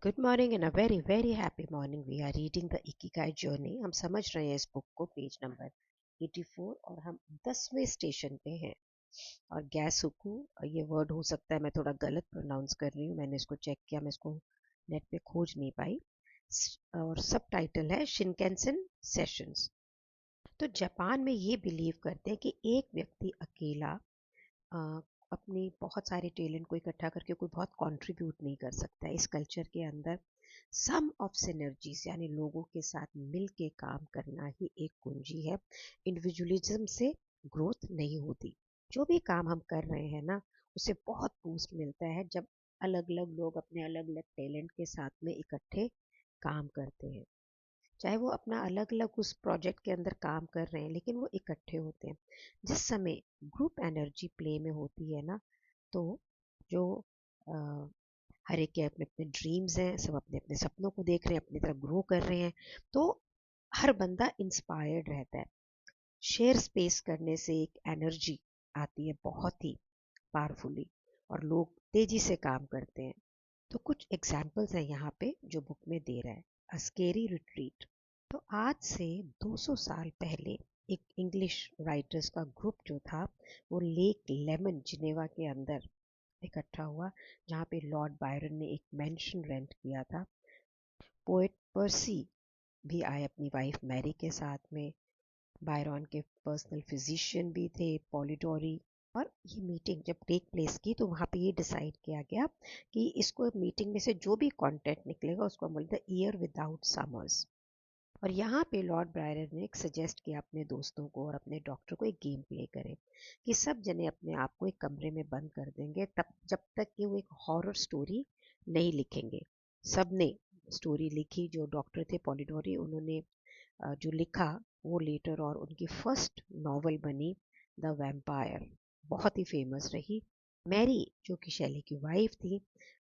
Good morning and a very very happy morning. We are reading the Ikigai journey. हम समझ रहे हैं इस बुक को, पेज नंबर 84, और हम 10वें स्टेशन पे हैं। और गैसुकू, ये वर्ड हो सकता है मैं थोड़ा गलत प्रोनाउंस कर रही हूँ, मैंने इसको चेक किया, मैं इसको नेट पे खोज नहीं पाई। और सब टाइटल है शिनकेंसन सेशंस। तो जापान में ये बिलीव करते हैं कि एक व्यक्ति अकेला अ, अपनी बहुत सारे टैलेंट को इकट्ठा करके कोई बहुत कंट्रीब्यूट नहीं कर सकता है। इस कल्चर के अंदर सम ऑफ सिनर्जीज यानी लोगों के साथ मिल के काम करना ही एक कुंजी है। इंडिविजुअलिज्म से ग्रोथ नहीं होती। जो भी काम हम कर रहे हैं ना, उसे बहुत बूस्ट मिलता है जब अलग अलग लोग अपने अलग अलग टैलेंट के साथ में इकट्ठे काम करते हैं। चाहे वो अपना अलग अलग उस प्रोजेक्ट के अंदर काम कर रहे हैं, लेकिन वो इकट्ठे होते हैं। जिस समय ग्रुप एनर्जी प्ले में होती है ना, तो जो अ, हर एक के अपने अपने ड्रीम्स हैं, सब अपने अपने सपनों को देख रहे हैं, अपनी तरफ ग्रो कर रहे हैं, तो हर बंदा इंस्पायर्ड रहता है। शेयर स्पेस करने से एक एनर्जी आती है बहुत ही पावरफुली, और लोग तेजी से काम करते हैं। तो कुछ एग्जाम्पल्स हैं यहाँ पे जो बुक में दे रहा है। A scary retreat. तो आज से 200 साल पहले एक इंग्लिश राइटर्स का ग्रुप जो था, वो लेक लेमन जिनेवा के अंदर इकट्ठा हुआ, जहाँ पे लॉर्ड बायरन ने एक मैंशन रेंट किया था। पोएट पर्सी भी आए अपनी वाइफ मैरी के साथ में। बायरन के पर्सनल फिजिशियन भी थे, पॉलिडोरी। और ये मीटिंग जब टेक प्लेस की, तो वहाँ पे ये डिसाइड किया गया कि इसको मीटिंग में से जो भी कंटेंट निकलेगा उसको हम बोलते हैं ईयर विदाउट समर्स। और यहाँ पे लॉर्ड ब्रायरन ने एक सजेस्ट किया अपने दोस्तों को और अपने डॉक्टर को, एक गेम प्ले करें कि सब जने अपने आप को एक कमरे में बंद कर देंगे तब जब तक कि वो एक हॉरर स्टोरी नहीं लिखेंगे। सब ने स्टोरी लिखी। जो डॉक्टर थे पॉलिडोरी, उन्होंने जो लिखा वो लेटर, और उनकी फर्स्ट नॉवल बनी द वैम्पायर, बहुत ही फेमस रही। मैरी जो कि शैली की वाइफ थी,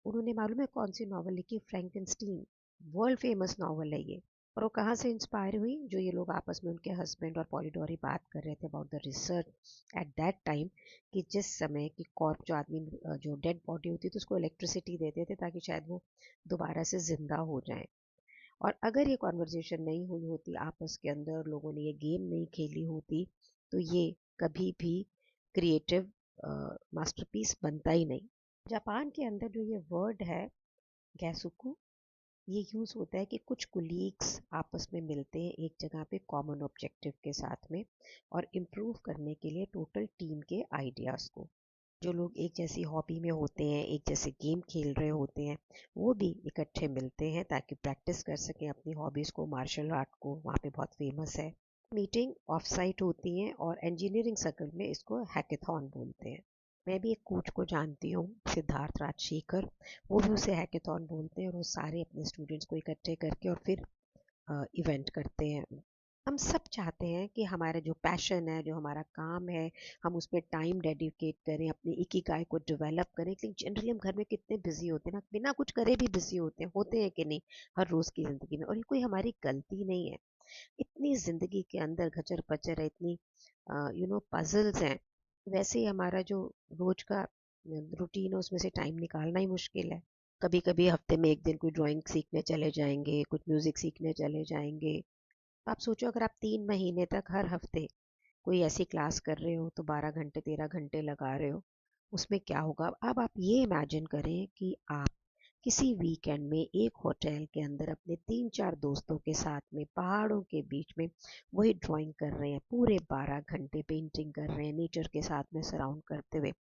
उन्होंने मालूम है कौन सी नॉवल लिखी? फ्रैंकेनस्टीन, वर्ल्ड फेमस नॉवल है ये। और वो कहाँ से इंस्पायर हुई? जो ये लोग आपस में, उनके हस्बैंड और पॉलिडोरी बात कर रहे थे about the research at that time, कि जिस समय की कॉर्प, जो आदमी जो डेड बॉडी होती थी, उसको इलेक्ट्रिसिटी देते थे ताकि शायद वो दोबारा से जिंदा हो जाए। और अगर ये कॉन्वर्जेशन नहीं हुई होती आपस के अंदर, लोगों ने ये गेम नहीं खेली होती, तो ये कभी भी क्रिएटिव मास्टरपीस बनता ही नहीं। जापान के अंदर जो ये वर्ड है गैसुकू, ये यूज़ होता है कि कुछ कुलीग्स आपस में मिलते हैं एक जगह पे कॉमन ऑब्जेक्टिव के साथ में, और इम्प्रूव करने के लिए टोटल टीम के आइडियाज़ को। जो लोग एक जैसी हॉबी में होते हैं, एक जैसे गेम खेल रहे होते हैं, वो भी इकट्ठे मिलते हैं ताकि प्रैक्टिस कर सकें अपनी हॉबीज़ को। मार्शल आर्ट को वहाँ पे बहुत फेमस है। मीटिंग ऑफ साइट होती हैं, और इंजीनियरिंग सर्कल में इसको हैकेथॉन बोलते हैं। मैं भी एक कोच को जानती हूँ, सिद्धार्थ राजशेखर, वो भी उसे हैकेथॉन बोलते हैं, और वो सारे अपने स्टूडेंट्स को इकट्ठे करके और फिर इवेंट करते हैं। हम सब चाहते हैं कि हमारा जो पैशन है, जो हमारा काम है, हम उस पर टाइम डेडिकेट करें, अपनी इकिगाई को डेवलप करें। लेकिन जनरली हम घर में कितने बिजी होते हैं ना, बिना कुछ करे भी बिजी होते हैं कि नहीं, हर रोज़ की ज़िंदगी में। और ये कोई हमारी गलती नहीं है। इतनी ज़िंदगी के अंदर घचर पचर है, इतनी पजल्स हैं। वैसे ही हमारा जो रोज का रूटीन है, उसमें से टाइम निकालना ही मुश्किल है। कभी कभी हफ्ते में एक दिन कोई ड्राइंग सीखने चले जाएंगे, कुछ म्यूजिक सीखने चले जाएंगे। आप सोचो, अगर आप 3 महीने तक हर हफ्ते कोई ऐसी क्लास कर रहे हो, तो 12 घंटे 13 घंटे लगा रहे हो, उसमें क्या होगा? अब आप ये इमेजिन करें कि आप किसी वीकेंड में एक होटल के अंदर अपने 3 4 दोस्तों के साथ में पहाड़ों के बीच में वही ड्राइंग कर रहे हैं, पूरे 12 घंटे पेंटिंग कर रहे हैं नेचर के साथ में सराउंड करते हुए।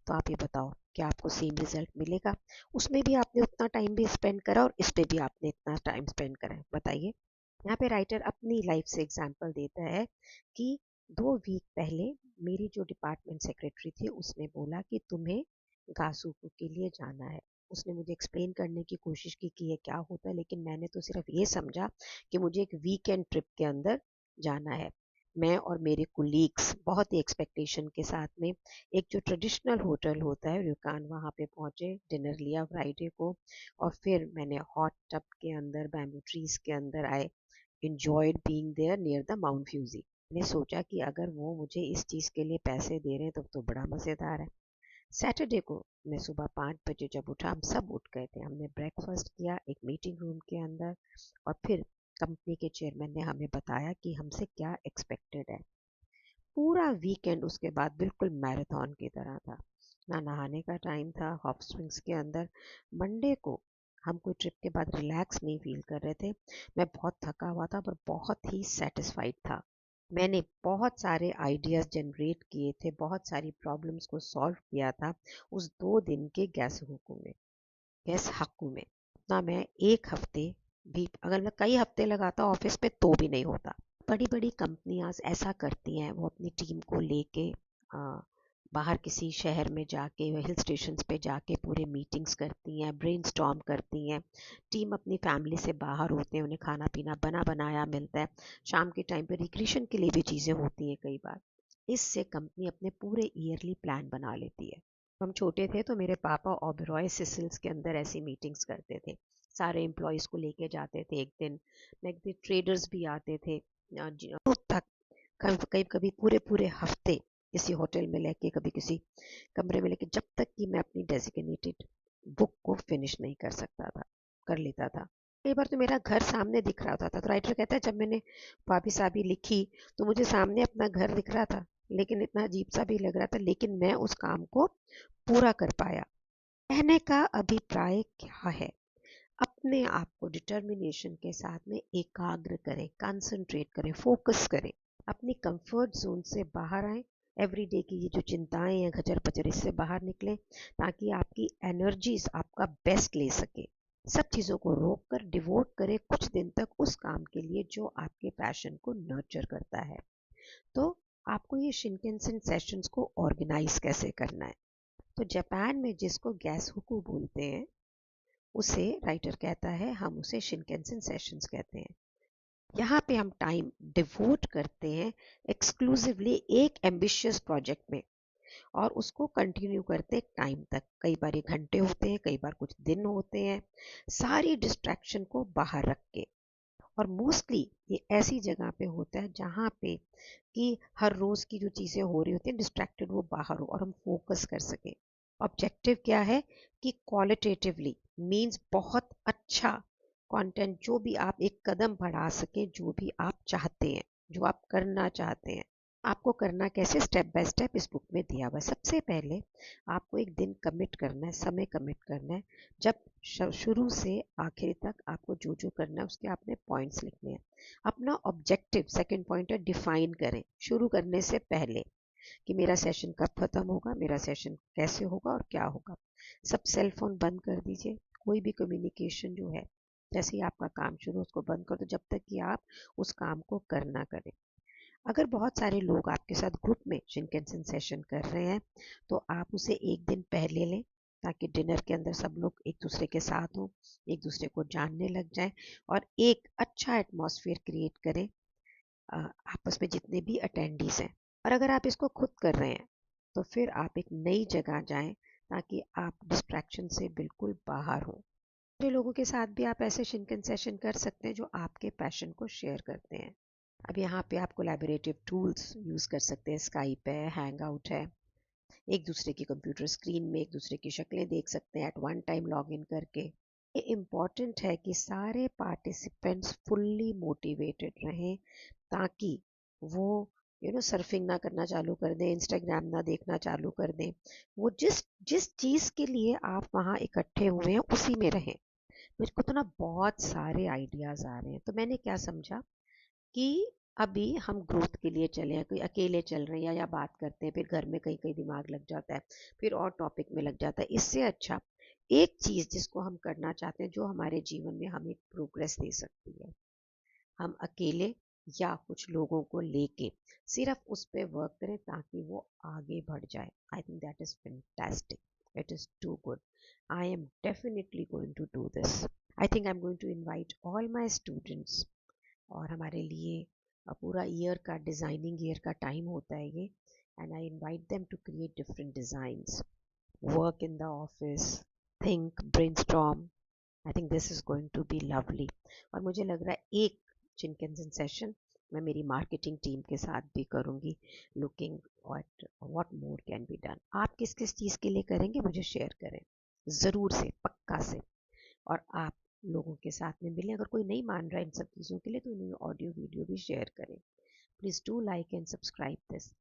तो आप ये बताओ, क्या आपको सेम रिजल्ट मिलेगा? उसमें भी आपने उतना टाइम भी स्पेंड करा, और इस पे भी आपने इतना टाइम स्पेंड करा है, बताइए। यहाँ पे राइटर अपनी लाइफ से एग्जाम्पल देता है कि 2 वीक पहले मेरी जो डिपार्टमेंट सेक्रेटरी थी, उसने बोला कि तुम्हें गासुकू के लिए जाना है। उसने मुझे एक्सप्लेन करने की कोशिश की कि ये क्या होता है, लेकिन मैंने तो सिर्फ ये समझा कि मुझे एक वीकेंड ट्रिप के अंदर जाना है। मैं और मेरे कुलीग्स बहुत ही एक्सपेक्टेशन के साथ में एक जो ट्रेडिशनल होटल होता है रुकान, वहाँ पे पहुँचे, डिनर लिया फ्राइडे को, और फिर मैंने हॉट टब के अंदर, बैम्बू ट्रीज के अंदर आए, enjoyed being there near the Mount Fuji. मैंने सोचा कि अगर वो मुझे इस चीज़ के लिए पैसे दे रहे हैं, तब तो बड़ा मज़ेदार है। सैटरडे को मैं सुबह 5 बजे जब उठा, हम सब उठ गए थे, हमने ब्रेकफास्ट किया एक मीटिंग रूम के अंदर, और फिर कंपनी के चेयरमैन ने हमें बताया कि हमसे क्या एक्सपेक्टेड है। पूरा वीकेंड उसके बाद बिल्कुल मैराथन की तरह था, ना नहाने का टाइम था, हॉट स्प्रिंग्स के अंदर। मंडे को हम कोई ट्रिप के बाद रिलैक्स नहीं फील कर रहे थे। मैं बहुत थका हुआ था पर बहुत ही सेटिस्फाइड था। मैंने बहुत सारे आइडियाज़ जनरेट किए थे, बहुत सारी प्रॉब्लम्स को सॉल्व किया था उस 2 दिन के गैस हक्कू में। ना मैं एक हफ्ते भी, अगर मैं कई हफ्ते लगाता ऑफिस पे तो भी नहीं होता। बड़ी बड़ी कंपनियां ऐसा करती हैं, वो अपनी टीम को लेके बाहर किसी शहर में जाके, हिल स्टेशंस पे जाके पूरे मीटिंग्स करती हैं, ब्रेनस्टॉर्म करती हैं। टीम अपनी फैमिली से बाहर होते हैं, उन्हें खाना पीना बना बनाया मिलता है, शाम के टाइम पे रिक्रिएशन के लिए भी चीज़ें होती हैं कई बार। इससे कंपनी अपने पूरे ईयरली प्लान बना लेती है। हम छोटे थे तो मेरे पापा ओबेरॉय सिसिल्स के अंदर ऐसी मीटिंग्स करते थे, सारे एम्प्लॉयज़ को लेके जाते थे। एक दिन नेक्स्ट ट्रेडर्स भी आते थे, तक कभी कभी पूरे पूरे हफ्ते किसी होटल में लेके, कभी किसी कमरे में लेके, जब तक कि मैं अपनी डेजिग्नेटेड बुक को फिनिश नहीं कर सकता था, कर लेता था। कई बार तो मेरा घर सामने दिख रहा था, तो राइटर कहता है जब मैंने वापी साहबी लिखी तो मुझे सामने अपना घर दिख रहा था, लेकिन इतना अजीब सा भी लग रहा था, लेकिन मैं उस काम को पूरा कर पाया। कहने का अभिप्राय क्या है? अपने आप को डिटर्मिनेशन के साथ में एकाग्र करें, कंसंट्रेट करें, फोकस करें, अपनी कंफर्ट जोन से बाहर आएं, एवरीडे की ये जो चिंताएं हैं खचर पचर, इससे बाहर निकलें, ताकि आपकी एनर्जीज आपका बेस्ट ले सके। सब चीज़ों को रोक कर डिवोट करें कुछ दिन तक उस काम के लिए जो आपके पैशन को नर्चर करता है। तो आपको ये शिनकेनसेन सेशंस को ऑर्गेनाइज कैसे करना है? तो जापान में जिसको गैस हुकू बोलते हैं, उसे राइटर कहता है, हम उसे शिनकेनसेन सेशंस कहते हैं। यहाँ पे हम टाइम डिवोट करते हैं एक्सक्लूसिवली एक एम्बिशियस प्रोजेक्ट में, और उसको कंटिन्यू करते हैं टाइम तक। कई बार ये घंटे होते हैं, कई बार कुछ दिन होते हैं, सारी डिस्ट्रैक्शन को बाहर रख के। और मोस्टली ये ऐसी जगह पे होता है जहाँ पे कि हर रोज की जो चीज़ें हो रही होती हैं डिस्ट्रैक्टेड, वो बाहर हो और हम फोकस कर सकें। ऑब्जेक्टिव क्या है कि क्वालिटेटिवली मींस बहुत अच्छा कंटेंट, जो भी आप एक कदम बढ़ा सकें, जो भी आप चाहते हैं, जो आप करना चाहते हैं। आपको करना कैसे, स्टेप बाय स्टेप इस बुक में दिया हुआ है। सबसे पहले आपको एक दिन कमिट करना है, समय कमिट करना है। जब शुरू से आखिर तक आपको जो जो करना है उसके आपने पॉइंट्स लिखने हैं। अपना ऑब्जेक्टिव, सेकंड पॉइंट है, डिफाइन करें शुरू करने से पहले, कि मेरा सेशन कब खत्म होगा, मेरा सेशन कैसे होगा और क्या होगा। सब सेल फोन बंद कर दीजिए, कोई भी कम्युनिकेशन जो है, जैसे ही आपका काम शुरू हो उसको बंद कर दो, जब तक कि आप उस काम को करना करें। अगर बहुत सारे लोग आपके साथ ग्रुप में शिनकेनसेन सेशन कर रहे हैं, तो आप उसे एक दिन पहले लें, ताकि डिनर के अंदर सब लोग एक दूसरे के साथ हों, एक दूसरे को जानने लग जाएं, और एक अच्छा एटमॉस्फेयर क्रिएट करें आपस में जितने भी अटेंडीज हैं। और अगर आप इसको खुद कर रहे हैं तो फिर आप एक नई जगह जाएं, ताकि आप डिस्ट्रैक्शन से बिल्कुल बाहर हों। दूसरे लोगों के साथ भी आप ऐसे शिनकेन सेशन कर सकते हैं जो आपके पैशन को शेयर करते हैं। अब यहाँ पे आप कोलैबोरेटिव टूल्स यूज़ कर सकते हैं, स्काइप है, हैंग आउट है। एक दूसरे की कंप्यूटर स्क्रीन में एक दूसरे की शक्लें देख सकते हैं at one time log in करके। ये इम्पॉर्टेंट है कि सारे पार्टिसिपेंट्स फुल्ली मोटिवेटेड रहें, ताकि वो सर्फिंग ना करना चालू कर दें, इंस्टाग्राम ना देखना चालू कर दें। वो जिस जिस चीज़ के लिए आप वहाँ इकट्ठे हुए हैं उसी में रहें। मेरे को तो ना बहुत सारे आइडियाज़ आ रहे हैं, तो मैंने क्या समझा कि अभी हम ग्रोथ के लिए चले हैं, कोई अकेले चल रहे हैं या बात करते हैं, फिर घर में कहीं कहीं दिमाग लग जाता है, फिर और टॉपिक में लग जाता है। इससे अच्छा एक चीज़ जिसको हम करना चाहते हैं, जो हमारे जीवन में हमें प्रोग्रेस दे सकती है, हम अकेले या कुछ लोगों को लेके सिर्फ उस पे वर्क करें ताकि वो आगे बढ़ जाए। I think that is fantastic, it is too good. I am definitely going to do this. I think I am going to invite all my students, और हमारे लिए पूरा ईयर का डिज़ाइनिंग ईयर का टाइम होता है ये, and I invite them to create different designs, work in the office, think, brainstorm. I think this is going to be lovely. और मुझे लग रहा है एक शिनकेनसेन सेशन मैं मेरी मार्केटिंग टीम के साथ भी करूँगी, looking at what more can be done. आप किस किस चीज़ के लिए करेंगे मुझे शेयर करें ज़रूर से, पक्का से। और आप लोगों के साथ में मिलें, अगर कोई नहीं मान रहा है इन सब चीज़ों के लिए तो उन्हें ऑडियो वीडियो भी शेयर करें। Please do like and subscribe this.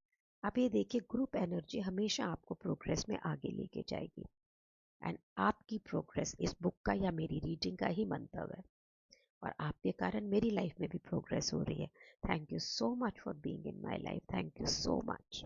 आप ये देखिए, ग्रुप एनर्जी हमेशा आपको प्रोग्रेस में आगे लेके जाएगी। एंड आपकी प्रोग्रेस इस बुक का या मेरी रीडिंग का ही मंतव्य है, और आपके कारण मेरी लाइफ में भी प्रोग्रेस हो रही है। Thank you so much for being in my life. Thank you so much.